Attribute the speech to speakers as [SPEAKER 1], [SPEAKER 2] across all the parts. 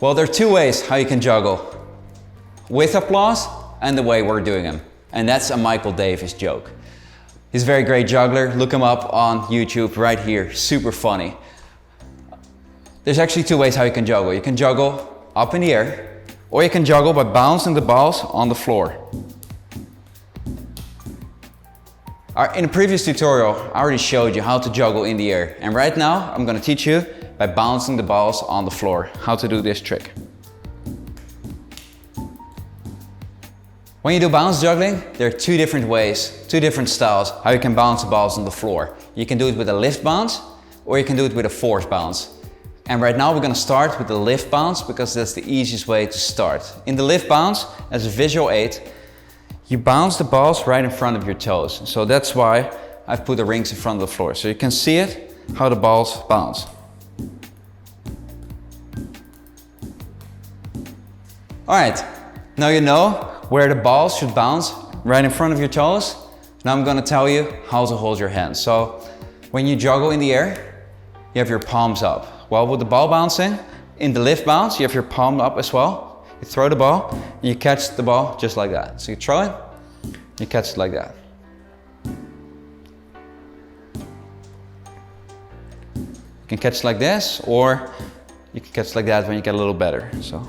[SPEAKER 1] Well, there are two ways how you can juggle. With applause and the way we're doing them. And that's a Michael Davis joke. He's a very great juggler. Look him up on YouTube right here. Super funny. There's actually two ways how you can juggle. You can juggle up in the air, or you can juggle by bouncing the balls on the floor. In a previous tutorial, I already showed you how to juggle in the air. And right now, I'm going to teach you by bouncing the balls on the floor, how to do this trick. When you do bounce juggling, there are two different ways, two different styles, how you can bounce the balls on the floor. You can do it with a lift bounce, or you can do it with a force bounce. And right now we're going to start with the lift bounce, because that's the easiest way to start. In the lift bounce, as a visual aid, you bounce the balls right in front of your toes. So that's why I've put the rings in front of the floor. So you can see it, how the balls bounce. Alright, now you know where the balls should bounce, right in front of your toes. Now I'm going to tell you how to hold your hands. So when you juggle in the air, you have your palms up. Well, with the ball bouncing, in the lift bounce, you have your palm up as well. You throw the ball, and you catch the ball just like that. So you throw it, you catch it like that. You can catch it like this, or you can catch it like that when you get a little better. So.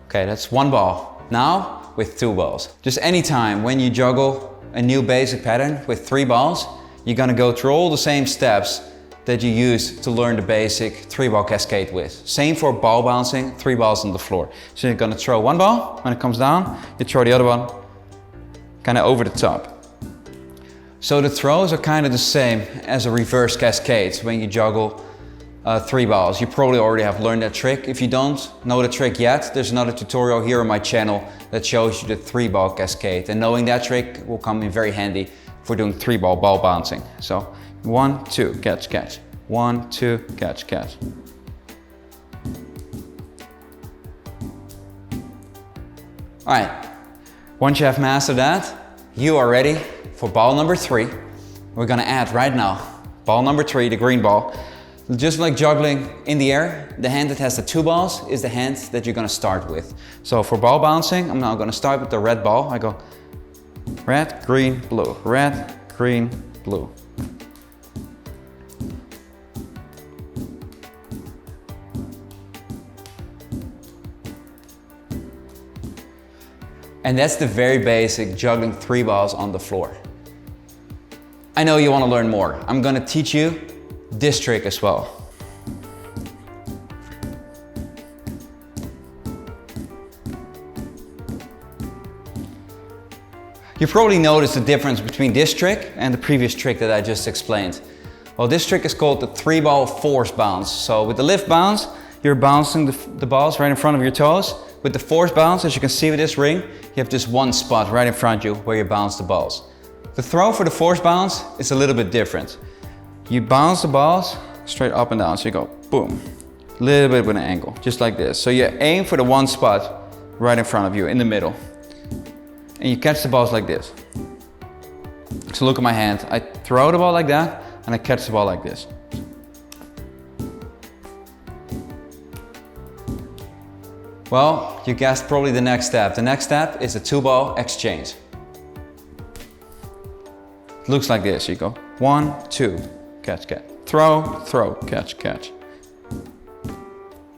[SPEAKER 1] Okay, that's one ball. Now with two balls. Just anytime when you juggle a new basic pattern with three balls, you're gonna go through all the same steps that you use to learn the basic three-ball cascade with. Same for ball bouncing, three balls on the floor. So you're gonna throw one ball, when it comes down, you throw the other one kind of over the top. So the throws are kind of the same as a reverse cascade when you juggle three balls. You probably already have learned that trick. If you don't know the trick yet, there's another tutorial here on my channel that shows you the three-ball cascade. And knowing that trick will come in very handy for doing three-ball ball bouncing. So 1, 2, catch, catch. 1, 2, catch, catch. All right, once you have mastered that, you are ready for ball number 3. We're gonna add right now, ball number 3, the green ball. Just like juggling in the air, the hand that has the two balls is the hand that you're gonna start with. So for ball bouncing, I'm now gonna start with the red ball. I go red, green, blue, red, green, blue. And that's the very basic juggling three balls on the floor. I know you want to learn more. I'm going to teach you this trick as well. You probably noticed the difference between this trick and the previous trick that I just explained. Well, this trick is called the three ball force bounce. So with the lift bounce, you're bouncing the balls right in front of your toes. With the force bounce, as you can see with this ring, you have just one spot right in front of you where you bounce the balls. The throw for the force bounce is a little bit different. You bounce the balls straight up and down. So you go boom, a little bit with an angle, just like this. So you aim for the one spot right in front of you, in the middle. And you catch the balls like this. So look at my hand. I throw the ball like that, and I catch the ball like this. Well, you guessed probably the next step. The next step is the two ball exchange. It looks like this. You go 1, 2, catch, catch. Throw, throw, catch, catch.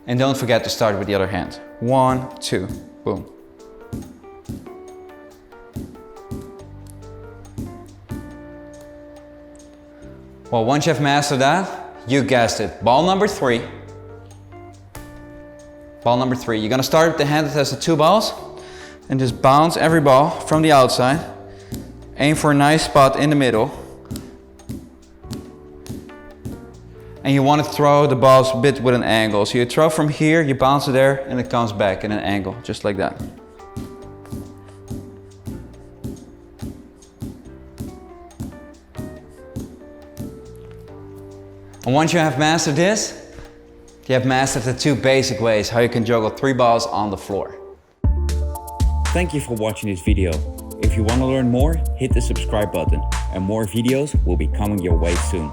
[SPEAKER 1] And don't forget to start with the other hand. 1, 2, boom. Well, once you have mastered that, you guessed it. Ball number 3. Ball number 3. You're gonna start with the hand that has the two balls and just bounce every ball from the outside. Aim for a nice spot in the middle. And you want to throw the balls a bit with an angle. So you throw from here, you bounce it there, and it comes back in an angle, just like that. And once you have mastered this, you have mastered the two basic ways how you can juggle three balls on the floor.
[SPEAKER 2] Thank you for watching this video. If you want to learn more, hit the subscribe button and more videos will be coming your way soon.